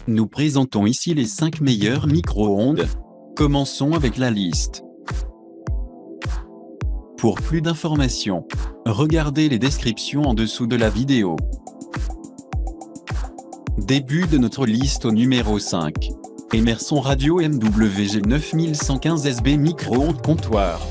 Nous présentons ici les 5 meilleurs micro-ondes. Commençons avec la liste. Pour plus d'informations, regardez les descriptions en dessous de la vidéo. Début de notre liste au numéro 5. Emerson Radio MWG 9115SB micro-ondes comptoir.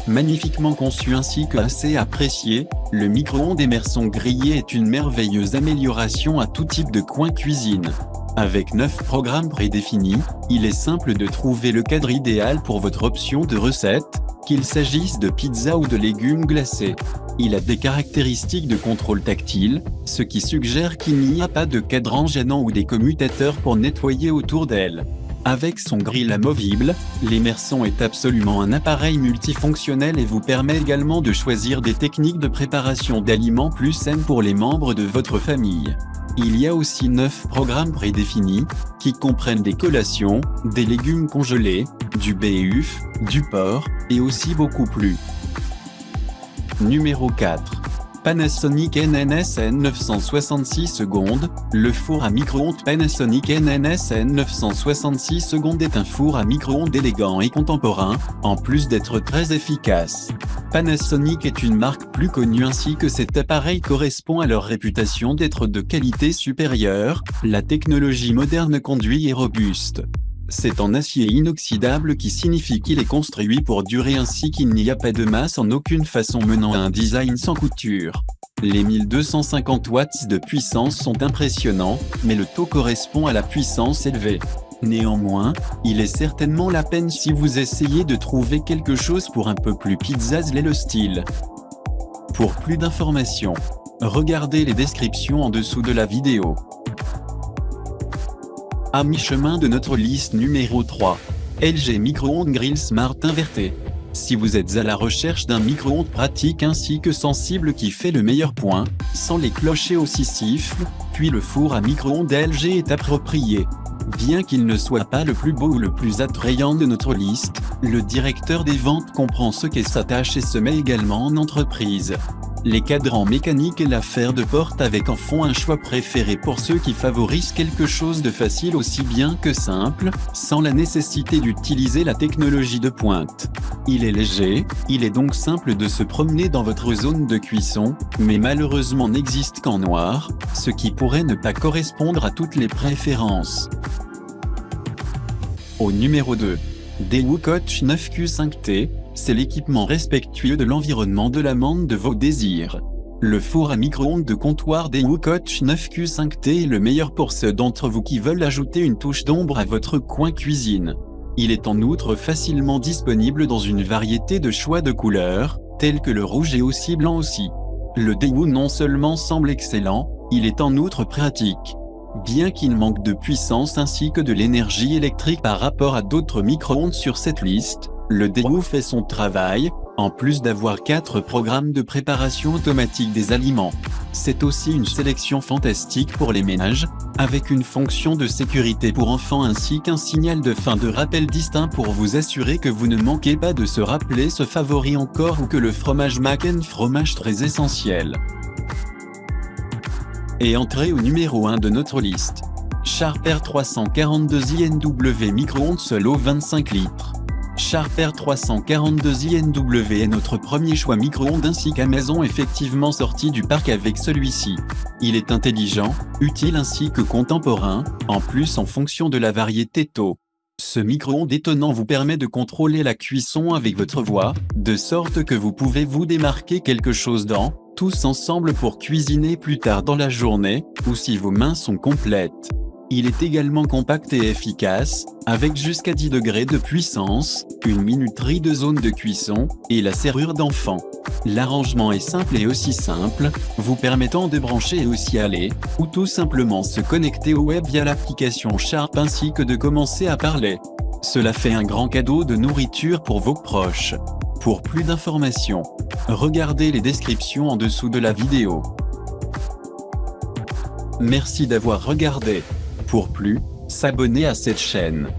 Magnifiquement conçu ainsi que assez apprécié, le micro-ondes Emerson grillé est une merveilleuse amélioration à tout type de coin cuisine. Avec 9 programmes prédéfinis, il est simple de trouver le cadre idéal pour votre option de recette, qu'il s'agisse de pizza ou de légumes glacés. Il a des caractéristiques de contrôle tactile, ce qui suggère qu'il n'y a pas de cadran gênant ou des commutateurs pour nettoyer autour d'elle. Avec son grill amovible, l'Emerson est absolument un appareil multifonctionnel et vous permet également de choisir des techniques de préparation d'aliments plus saines pour les membres de votre famille. Il y a aussi 9 programmes prédéfinis, qui comprennent des collations, des légumes congelés, du bœuf, du porc, et aussi beaucoup plus. Numéro 4. Panasonic NNSN 966 secondes. Le four à micro-ondes Panasonic NNSN 966 secondes est un four à micro-ondes élégant et contemporain, en plus d'être très efficace. Panasonic est une marque plus connue ainsi que cet appareil correspond à leur réputation d'être de qualité supérieure, la technologie moderne conduit est robuste. C'est en acier inoxydable qui signifie qu'il est construit pour durer ainsi qu'il n'y a pas de masse en aucune façon menant à un design sans couture. Les 1250 watts de puissance sont impressionnants, mais le taux correspond à la puissance élevée. Néanmoins, il est certainement la peine si vous essayez de trouver quelque chose pour un peu plus pizzazelé le style. Pour plus d'informations, regardez les descriptions en dessous de la vidéo. À mi-chemin de notre liste numéro 3. LG Micro-ondes Grill Smart Inverté. Si vous êtes à la recherche d'un micro-ondes pratique ainsi que sensible qui fait le meilleur point, sans les clochers aussi sifflent, puis le four à micro-ondes LG est approprié. Bien qu'il ne soit pas le plus beau ou le plus attrayant de notre liste, le directeur des ventes comprend ce qu'est sa tâche et se met également en entreprise. Les cadrans mécaniques et la fer de porte avec en font un choix préféré pour ceux qui favorisent quelque chose de facile aussi bien que simple, sans la nécessité d'utiliser la technologie de pointe. Il est léger, il est donc simple de se promener dans votre zone de cuisson, mais malheureusement n'existe qu'en noir, ce qui pourrait ne pas correspondre à toutes les préférences. Au numéro 2. Daewoo Coach 9Q5T, c'est l'équipement respectueux de l'environnement de l'amande de vos désirs. Le four à micro-ondes de comptoir Daewoo Coach 9Q5T est le meilleur pour ceux d'entre vous qui veulent ajouter une touche d'ombre à votre coin cuisine. Il est en outre facilement disponible dans une variété de choix de couleurs, tels que le rouge et aussi blanc aussi. Le Daewoo non seulement semble excellent, il est en outre pratique. Bien qu'il manque de puissance ainsi que de l'énergie électrique par rapport à d'autres micro-ondes sur cette liste, le Daewoo fait son travail, en plus d'avoir 4 programmes de préparation automatique des aliments. C'est aussi une sélection fantastique pour les ménages, avec une fonction de sécurité pour enfants ainsi qu'un signal de fin de rappel distinct pour vous assurer que vous ne manquez pas de se rappeler ce favori encore ou que le fromage Mac & fromage très essentiel. Et entrez au numéro 1 de notre liste. Sharper 342 INW micro-ondes solo 25 litres. Sharper 342 INW est notre premier choix micro-ondes ainsi qu'Amazon effectivement sorti du parc avec celui-ci. Il est intelligent, utile ainsi que contemporain, en plus en fonction de la variété taux. Ce micro-ondes étonnant vous permet de contrôler la cuisson avec votre voix, de sorte que vous pouvez vous démarquer quelque chose dans, tous ensemble pour cuisiner plus tard dans la journée, ou si vos mains sont complètes. Il est également compact et efficace, avec jusqu'à 10 degrés de puissance, une minuterie de zone de cuisson, et la serrure d'enfant. L'arrangement est simple et aussi simple, vous permettant de brancher et aussi aller, ou tout simplement se connecter au web via l'application Sharp ainsi que de commencer à parler. Cela fait un grand cadeau de nourriture pour vos proches. Pour plus d'informations, regardez les descriptions en dessous de la vidéo. Merci d'avoir regardé. Pour plus, s'abonner à cette chaîne.